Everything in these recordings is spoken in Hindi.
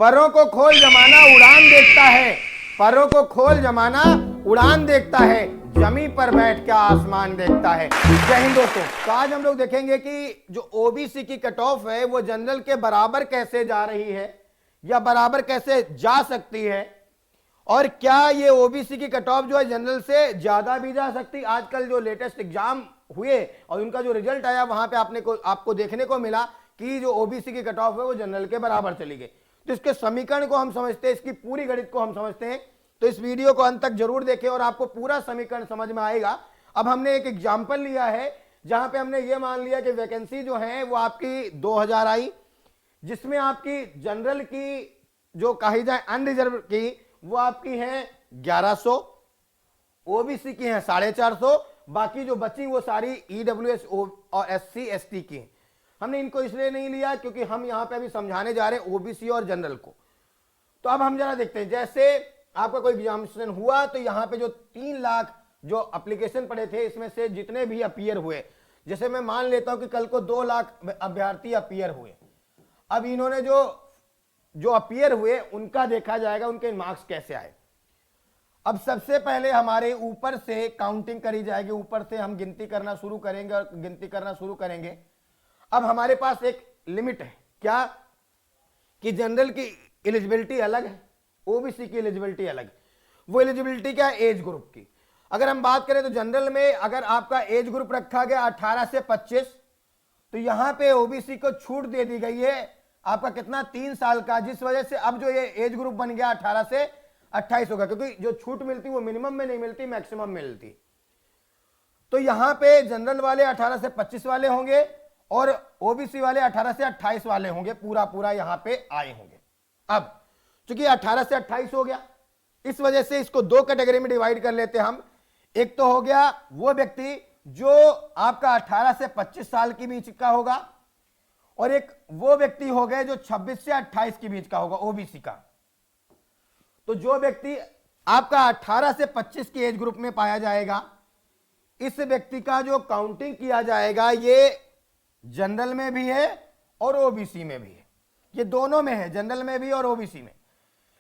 परों को खोल जमाना उड़ान देखता है, परों को खोल जमाना उड़ान देखता है, जमी पर बैठ के आसमान देखता है। जय हिंद दोस्तों। तो आज हम लोग देखेंगे कि जो ओबीसी की कट ऑफ है वो जनरल के बराबर कैसे जा रही है या बराबर कैसे जा सकती है, और क्या ये ओबीसी की कट ऑफ जो है जनरल से ज्यादा भी जा सकती। आजकल जो लेटेस्ट एग्जाम हुए और उनका जो रिजल्ट आया वहां पे आपको देखने को मिला कि जो ओबीसी की कट ऑफ है वो जनरल के बराबर चली गई। तो इसके समीकरण को हम समझते हैं, इसकी पूरी गणित को हम समझते हैं, तो इस वीडियो को अंत तक जरूर देखें और आपको पूरा समीकरण समझ में आएगा। अब हमने एक एग्जाम्पल लिया है जहां पे हमने ये मान लिया कि वैकेंसी जो है वो आपकी 2000 आई, जिसमें आपकी जनरल की जो कही जाए अनरिजर्व की वो आपकी है 1100, ओबीसी की है 450, बाकी जो बची वो सारी ईडब्ल्यूएस और एससी एसटी की है। हमने इनको इसलिए नहीं लिया क्योंकि हम यहां पे अभी समझाने जा रहे हैं ओबीसी और जनरल को। तो अब हम जरा देखते हैं, जैसे आपका कोई एग्जामिनेशन हुआ तो यहां पे जो 3 लाख जो एप्लीकेशन पड़े थे इसमें से जितने भी अपीयर हुए, जैसे मैं मान लेता हूं कि कल को 2 लाख अभ्यर्थी अपीयर हुए। अब इन्होंने जो अपीयर हुए उनका देखा जाएगा उनके मार्क्स कैसे आए। अब सबसे पहले हमारे ऊपर से काउंटिंग करी जाएगी, ऊपर से हम गिनती करना शुरू करेंगे और गिनती करना शुरू करेंगे। अब हमारे पास एक लिमिट है, क्या कि जनरल की एलिजिबिलिटी अलग है, ओबीसी की एलिजिबिलिटी अलग है। वो एलिजिबिलिटी क्या है? एज ग्रुप की। अगर हम बात करें तो जनरल में अगर आपका एज ग्रुप रखा गया 18 से 25, तो यहां पे ओबीसी को छूट दे दी गई है आपका कितना, 3 साल का, जिस वजह से अब जो ये एज ग्रुप बन गया 18 से 28 होगा, क्योंकि जो छूट मिलती वो मिनिमम में नहीं मिलती, मैक्सिमम में मिलती। तो यहां पे जनरल वाले 18 से 25 वाले होंगे और ओबीसी वाले 18 से 28 वाले होंगे, पूरा यहां पे आए होंगे। अब चूंकि 18 से 28 हो गया, इस वजह से इसको 2 कैटेगरी में डिवाइड कर लेते हैं हम। एक तो हो गया वो व्यक्ति जो आपका 18 से 25 साल के बीच का होगा, और एक वो व्यक्ति हो गए जो 26 से 28 के बीच का होगा, ओबीसी का। तो जो व्यक्ति आपका 18 से 25 के एज ग्रुप में पाया जाएगा, इस व्यक्ति का जो काउंटिंग किया जाएगा ये जनरल में भी है और ओबीसी में भी है, ये दोनों में है, जनरल में भी और ओबीसी में।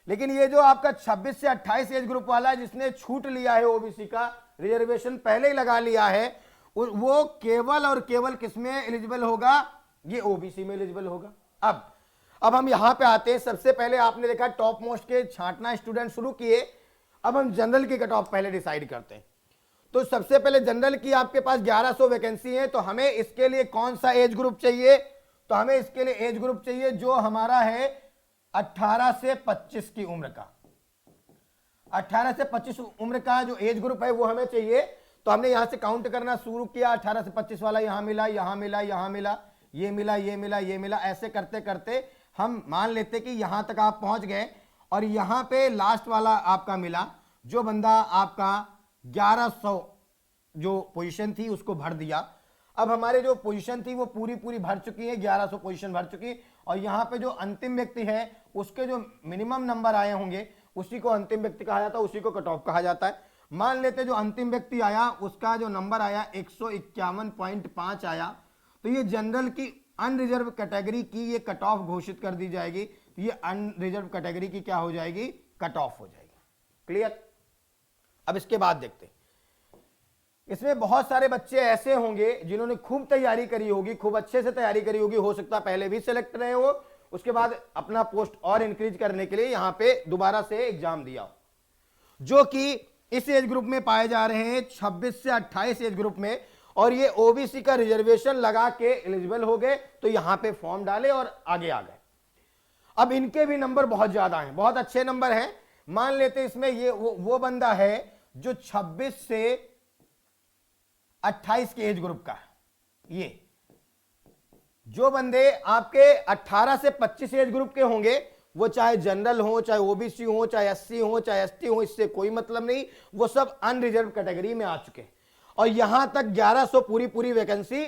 लेकिन ये जो आपका 26 से 28 एज ग्रुप वाला जिसने छूट लिया है ओबीसी का, रिजर्वेशन पहले ही लगा लिया है, वो केवल और केवल किसमें एलिजिबल होगा? ये ओबीसी में एलिजिबल होगा। अब हम यहां पे आते हैं। सबसे पहले आपने देखा टॉप मोस्ट के छांटना स्टूडेंट शुरू किए, अब हम जनरल की कट ऑफ पहले डिसाइड करते हैं। तो सबसे पहले जनरल की आपके पास 1100 वैकेंसी है, तो हमें इसके लिए कौन सा एज ग्रुप चाहिए? तो हमें इसके लिए एज ग्रुप चाहिए जो हमारा है 18 से 25 की उम्र का। 18 से 25 उम्र का जो एज ग्रुप है वो हमें चाहिए। तो हमने यहां से काउंट करना शुरू किया, 18 से 25 वाला यहां मिला, यहां मिला, यहां मिला, ये मिला, ये मिला, ये मिला, ऐसे करते करते हम मान लेते कि यहां तक आप पहुंच गए, और यहां पे लास्ट वाला आपका मिला, जो बंदा आपका 1100 जो पोजीशन थी उसको भर दिया। अब हमारे जो पोजीशन थी वो पूरी भर चुकी है, 1100 पोजीशन भर चुकी, और यहां पे जो अंतिम व्यक्ति है उसके जो मिनिमम नंबर आए होंगे उसी को अंतिम व्यक्ति कहा जाता है, उसी को कट ऑफ कहा जाता है। मान लेते जो अंतिम व्यक्ति आया उसका जो नंबर आया 151.5 आया, तो ये जनरल की अनरिजर्व कैटेगरी की ये कट ऑफ घोषित कर दी जाएगी। तो ये अनरिजर्व कैटेगरी की क्या हो जाएगी? कट ऑफ हो जाएगी। क्लियर? अब इसके बाद देखते हैं, इसमें बहुत सारे बच्चे ऐसे होंगे जिन्होंने खूब तैयारी करी होगी, खूब अच्छे से तैयारी करी होगी, हो सकता है पहले भी सिलेक्ट रहे हो, उसके बाद अपना पोस्ट और इंक्रीज करने के लिए यहां पे दोबारा से एग्जाम दिया हो, जो कि इस एज ग्रुप में पाए जा रहे हैं 26 से 28 एज ग्रुप में, और ये ओबीसी का रिजर्वेशन लगा के एलिजिबल हो गए, तो यहां पे फॉर्म डाले और आगे आ गए। अब इनके भी नंबर बहुत ज्यादा हैं, बहुत अच्छे नंबर हैं। मान लेते इसमें ये वो बंदा है जो 26 से 28 के एज ग्रुप का है। ये जो बंदे आपके 18 से 25 एज ग्रुप के होंगे, वो चाहे जनरल हो, चाहे ओबीसी हो, चाहे एससी हो, चाहे एसटी हो, इससे कोई मतलब नहीं, वो सब अनरिजर्व कैटेगरी में आ चुके हैं। और यहां तक 1100 पूरी वैकेंसी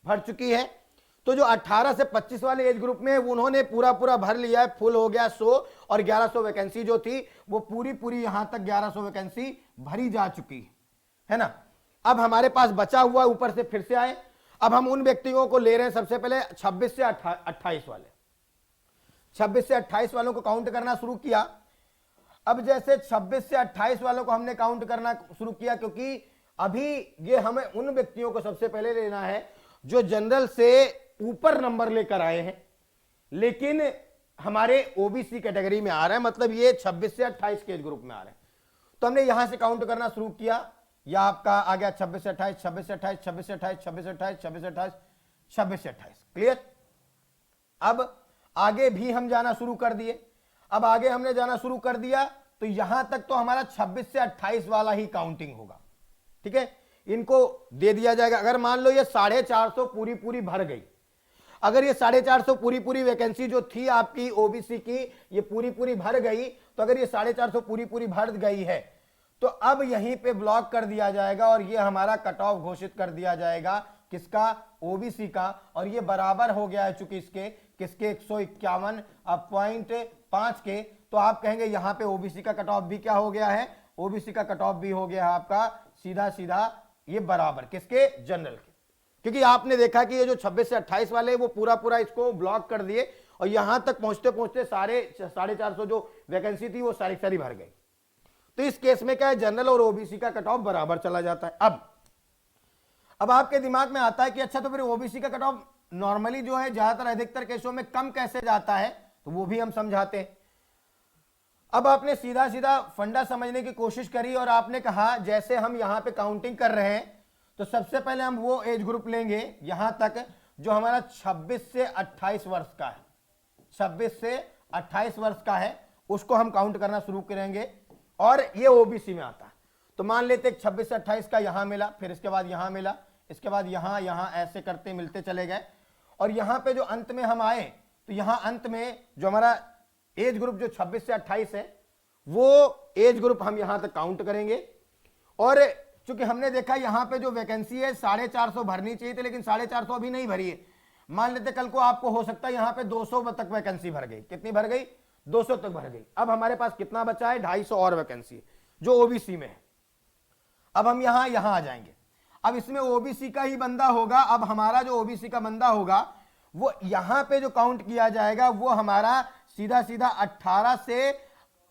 भर चुकी है। तो जो 18 से 25 वाले एज ग्रुप में उन्होंने पूरा भर लिया है, फुल हो गया 100, और 1100 वैकेंसी जो थी वो पूरी यहां तक 1100 वैकेंसी भरी जा चुकी है ना। अब हमारे पास बचा हुआ ऊपर से फिर से आए, अब हम उन व्यक्तियों को ले रहे हैं सबसे पहले 26 से 28 वाले। 26 से 28 वालों को काउंट करना शुरू किया। अब जैसे 26 से 28 वालों को हमने काउंट करना शुरू किया, क्योंकि अभी ये हमें उन व्यक्तियों को सबसे पहले लेना है जो जनरल से ऊपर नंबर लेकर आए हैं लेकिन हमारे ओबीसी कैटेगरी में आ रहे हैं, मतलब ये 26 से 28 के एज ग्रुप में आ रहे हैं। तो हमने यहां से काउंट करना शुरू किया, या आपका आ गया 26 से 28, 26 से 28, 26 से 28, 26 से 28, 26 से 28, 26 से 28। क्लियर? अब आगे भी हम जाना शुरू कर दिए। अब आगे हमने जाना शुरू कर दिया तो यहां तक तो हमारा 26 से 28 वाला ही काउंटिंग होगा। ठीक है, इनको दे दिया जाएगा। अगर मान लो ये 450 पूरी भर गई, अगर ये 450 पूरी वैकेंसी जो थी आपकी ओबीसी की ये पूरी भर गई, तो अगर ये 450 पूरी भर गई है तो अब यहीं पे ब्लॉक कर दिया जाएगा और ये हमारा कट ऑफ घोषित कर दिया जाएगा किसका? ओबीसी का। और ये बराबर हो गया है चूंकि इसके किसके 151.5 के, तो आप कहेंगे यहां पे ओबीसी का कट ऑफ भी क्या हो गया है? ओबीसी का कट ऑफ भी हो गया है आपका सीधा ये बराबर किसके? जनरल के। क्योंकि आपने देखा कि ये जो 26 से 28 वाले वो पूरा इसको ब्लॉक कर दिए और यहां तक पहुंचते पहुंचते सारे 450 जो वैकेंसी थी वो सारी भर गई। तो इस केस में क्या है? जनरल और ओबीसी का कट ऑफ बराबर चला जाता है। अब आपके दिमाग में आता है कि अच्छा तो फिर ओबीसी का कट ऑफ नॉर्मली जो है ज्यादातर अधिकतर केसों में कम कैसे जाता है, तो वो भी हम समझाते हैं। अब आपने सीधा फंडा समझने की कोशिश करी और आपने कहा जैसे हम यहां पे काउंटिंग कर रहे हैं तो सबसे पहले हम वो एज ग्रुप लेंगे यहां तक जो हमारा 26 से 28 वर्ष का है। 26 से 28 वर्ष का है उसको हम काउंट करना शुरू करेंगे और ये ओबीसी में आता है। तो मान लेते 26 से 28 का यहां मिला, फिर इसके बाद यहां मिला, इसके बाद यहां ऐसे करते मिलते चले गए और यहां पे जो अंत में हम आए तो यहां अंत में जो हमारा एज ग्रुप जो 26 से 28 है वो एज ग्रुप हम यहां तक काउंट करेंगे। और चूंकि हमने देखा यहां पे जो वैकेंसी है 450 भरनी चाहिए थी लेकिन 450 अभी नहीं भरी है। मान लेते कल को आपको हो सकता है यहां पे 200 तक वैकेंसी भर गई। कितनी भर गई? 200 तक भर गई। अब हमारे पास कितना बचा है? 250 और वैकेंसी जो ओबीसी में है। अब हम यहां आ जाएंगे। अब इसमें ओबीसी का ही बंदा होगा। अब हमारा जो ओबीसी का बंदा होगा वो यहां पे जो काउंट किया जाएगा वो हमारा सीधा 18 से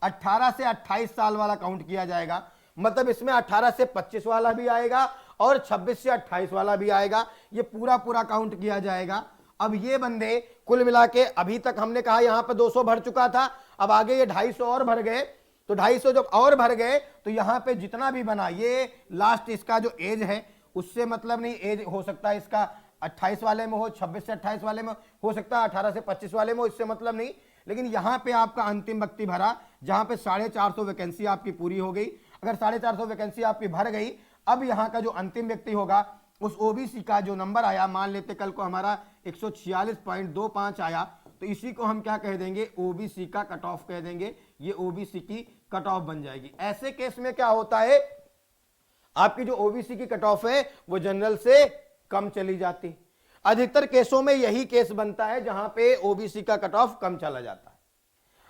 28 साल वाला काउंट किया जाएगा। मतलब इसमें 18 से 25 वाला भी आएगा और 26 से 28 वाला भी आएगा। ये पूरा काउंट किया जाएगा। अब ये बंदे कुल मिला के अभी तक हमने कहा यहां पे 200 भर चुका था, अब आगे ये 250 और भर गए। तो 250 जब और भर गए तो यहां पे जितना भी बना ये लास्ट इसका जो एज है उससे मतलब नहीं, एज हो सकता है इसका 28 वाले में हो, 26 से 28 वाले में हो सकता है, 18 से 25 वाले में हो, इससे मतलब नहीं। लेकिन यहां पे आपका अंतिम व्यक्ति भरा जहां पे 450 वैकेंसी आपकी पूरी हो गई। अगर 450 वैकेंसी आपकी भर गई, अब यहां का जो अंतिम व्यक्ति होगा उस ओबीसी का जो नंबर आया, मान लेते कल को हमारा 146.25 आया, तो इसी को हम क्या कह देंगे? ओबीसी का कट ऑफ कह देंगे। ये ओबीसी की कट ऑफ बन जाएगी। ऐसे केस में क्या होता है? आपकी जो ओबीसी की कट ऑफ है वो जनरल से कम चली जाती। अधिकतर केसों में यही केस बनता है जहां पे ओबीसी का कट ऑफ कम चला जाता है।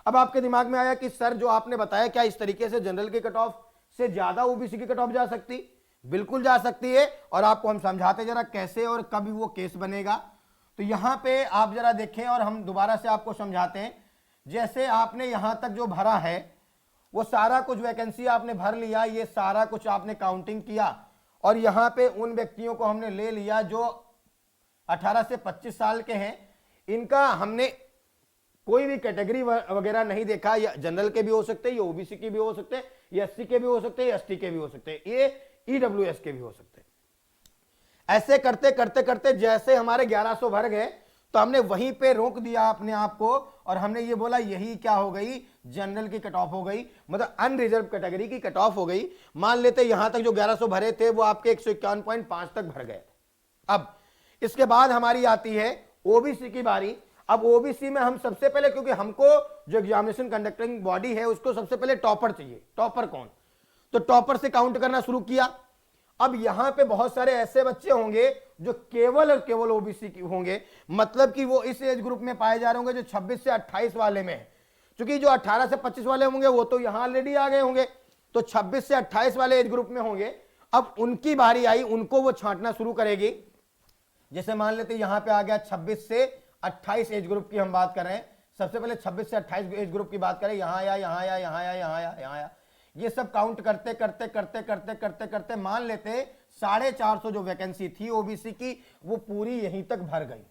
अब आपके दिमाग में आया कि सर जो आपने बताया क्या इस तरीके से जनरल की कट ऑफ से ज्यादा ओबीसी की कट ऑफ जा सकती? बिल्कुल जा सकती है। और आपको हम समझाते जरा कैसे और कब वो केस बनेगा। तो यहां पे आप जरा देखें और हम दोबारा से आपको समझाते हैं। जैसे आपने यहां तक जो भरा है वो सारा कुछ वैकेंसी आपने भर लिया, ये सारा कुछ आपने काउंटिंग किया और यहां पे उन व्यक्तियों को हमने ले लिया जो 18 से 25 साल के हैं। इनका हमने कोई भी कैटेगरी वगैरह नहीं देखा, या जनरल के भी हो सकते हैं, ये ओबीसी के भी हो सकते हैं, ये एससी के भी हो सकते हैं, एसटी के भी हो सकते हैं, ये ईडब्ल्यूएस के भी हो सकते हैं। ऐसे करते करते करते जैसे हमारे 1100 भर गए तो हमने वहीं पे रोक दिया अपने आप को और हमने ये बोला यही क्या हो गई? जनरल की कट ऑफ हो गई, मतलब अनरिजर्व कैटेगरी की कट ऑफ हो गई। मान लेते यहां तक जो 1100 भरे थे वो आपके 151.5 तक भर गए। अब इसके बाद हमारी आती है ओबीसी की बारी। अब ओबीसी में हम सबसे पहले, क्योंकि हमको जो एग्जामिनेशन कंडक्टिंग बॉडी है उसको सबसे पहले टॉपर चाहिए। टॉपर कौन? तो टॉपर से काउंट करना शुरू किया। अब यहां पे बहुत सारे ऐसे बच्चे होंगे जो केवल और केवल ओबीसी की होंगे, मतलब कि वो इस एज ग्रुप में पाए जा रहे होंगे जो 26 से 28 वाले में है। क्योंकि जो 18 से 25 वाले होंगे वो तो यहां ऑलरेडी आ गए होंगे, तो 26 से 28 वाले एज ग्रुप में होंगे। अब उनकी बारी आई, उनको वो छांटना शुरू करेगी। जैसे मान लेते यहां पे आ गया 26 से 28 एज ग्रुप की हम बात कर रहे हैं, सबसे पहले 26 से 28 एज ग्रुप की बात करें, यहां आया, यहां आया, यहां आया, यहां आया, यहां आया, ये सब काउंट करते करते करते करते करते करते मान लेते 450 जो वैकेंसी थी ओबीसी की वो पूरी यहीं तक भर गई,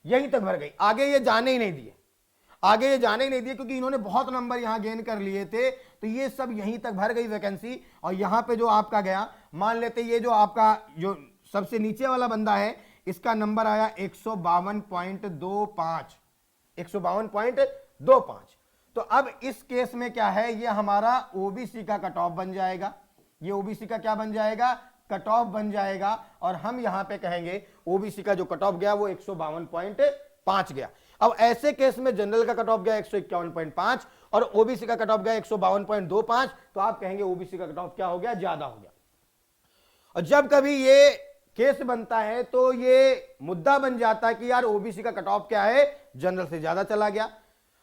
यहीं तक भर गई। आगे ये जाने ही नहीं दिए, आगे ये जाने ही नहीं दिए, क्योंकि इन्होंने बहुत नंबर यहां गेन कर लिए थे, तो ये सब यहीं तक भर गई वैकेंसी। और यहां पे जो आपका गया, मान लेते ये जो आपका जो सबसे नीचे वाला बंदा है इसका नंबर आया 152.25, 152.25। तो अब इस केस में क्या है, ये हमारा ओबीसी का कट ऑफ बन जाएगा, ये ओबीसी का क्या बन जाएगा, कट ऑफ बन जाएगा। और हम यहां पे कहेंगे ओबीसी का जो कट ऑफ गया वो 152.5 गया। अब ऐसे केस में जनरल का कट ऑफ गया 151.5 और ओबीसी का कट ऑफ गया 152.25, तो आप कहेंगे ओबीसी का कट ऑफ क्या हो गया, ज्यादा हो गया। और जब कभी ये केस बनता है तो ये मुद्दा बन जाता है कि यार ओबीसी का कट ऑफ क्या है, जनरल से ज्यादा चला गया।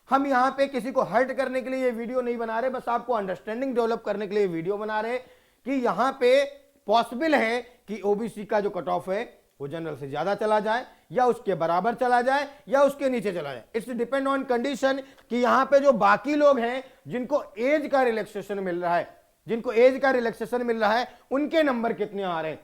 हम यहां पे किसी को हर्ट करने के लिए ये वीडियो नहीं बना रहे, बस आपको अंडरस्टैंडिंग डेवलप करने के लिए वीडियो बना रहे कि यहां पे पॉसिबल है कि ओबीसी का जो कट ऑफ है वो जनरल से ज्यादा चला जाए या उसके बराबर चला जाए या उसके नीचे चला जाए। इट्स डिपेंड ऑन कंडीशन कि यहां पे जो बाकी लोग हैं जिनको एज का रिलैक्सेशन मिल रहा है, जिनको एज का रिलैक्सेशन मिल रहा है, उनके नंबर कितने आ रहे हैं।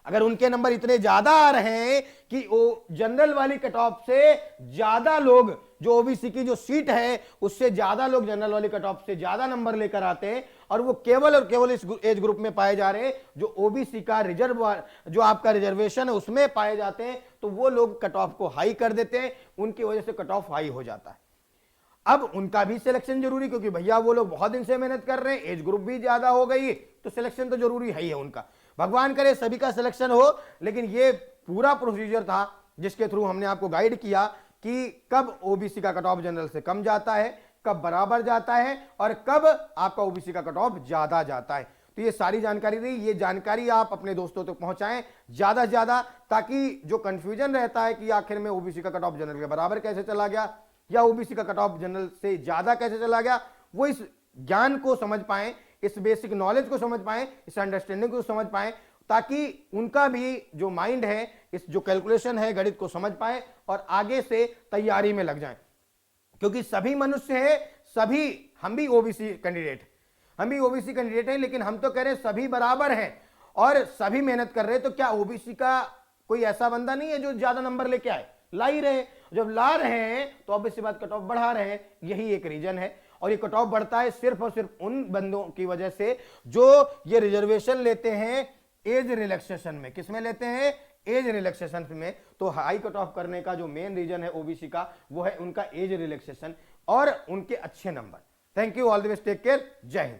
अगर उनके नंबर इतने ज्यादा आ रहे हैं कि वो जनरल वाली कट ऑफ से ज्यादा लोग, जो ओबीसी की जो सीट है उससे ज्यादा लोग जनरल वाली कट ऑफ से ज्यादा नंबर लेकर आते हैं और वो केवल और केवल इस एज ग्रुप में पाए जा रहे हैं जो ओबीसी का रिजर्व, जो आपका रिजर्वेशन है उसमें पाए जाते हैं, तो वो लोग कट ऑफ को हाई कर देते हैं, उनकी वजह से कट ऑफ हाई हो जाता है। अब उनका भी सिलेक्शन जरूरी, क्योंकि भैया वो लोग बहुत दिन से मेहनत कर रहे हैं, एज ग्रुप भी ज्यादा हो गई, तो सिलेक्शन तो जरूरी है ही है उनका। भगवान करे सभी का सिलेक्शन हो, लेकिन ये पूरा प्रोसीजर था जिसके थ्रू हमने आपको गाइड किया कि कब ओबीसी का कट ऑफ जनरल से कम जाता है, कब बराबर जाता है और कब आपका ओबीसी का कट ऑफ ज्यादा जाता है। तो ये सारी जानकारी रही, ये जानकारी आप अपने दोस्तों तक पहुंचाएं ज्यादा से ज्यादा, ताकि जो कंफ्यूजन रहता है कि आखिर में ओबीसी का कट ऑफ जनरल के बराबर कैसे चला गया या ओबीसी का कट ऑफ जनरल से ज्यादा कैसे चला गया, वो इस ज्ञान को समझ पाएं, इस बेसिक नॉलेज को समझ पाएं, इस अंडरस्टैंडिंग को समझ पाएं, ताकि उनका भी जो माइंड है, इस जो कैलकुलेशन है गणित को समझ पाए और आगे से तैयारी में लग जाएं। क्योंकि सभी मनुष्य हैं, सभी, हम भी ओबीसी कैंडिडेट, हम भी ओबीसी कैंडिडेट हैं, लेकिन हम तो कह रहे हैं सभी बराबर हैं और सभी मेहनत कर रहे हैं। तो क्या ओबीसी का कोई ऐसा बंदा नहीं है जो ज्यादा नंबर लेके आए, ला ही रहे। जब ला रहे हैं तो ऑब्वियसली बात कट ऑफ बढ़ा रहे हैं, यही एक रीजन है। और ये कट ऑफ बढ़ता है सिर्फ और सिर्फ उन बंदों की वजह से जो ये रिजर्वेशन लेते हैं एज रिलैक्सेशन में। किसमें लेते हैं, एज रिलैक्सेशन में। तो हाई कट ऑफ करने का जो मेन रीजन है ओबीसी का, वो है उनका एज रिलैक्सेशन और उनके अच्छे number. Thank you, all the best, take care, Jai Hind.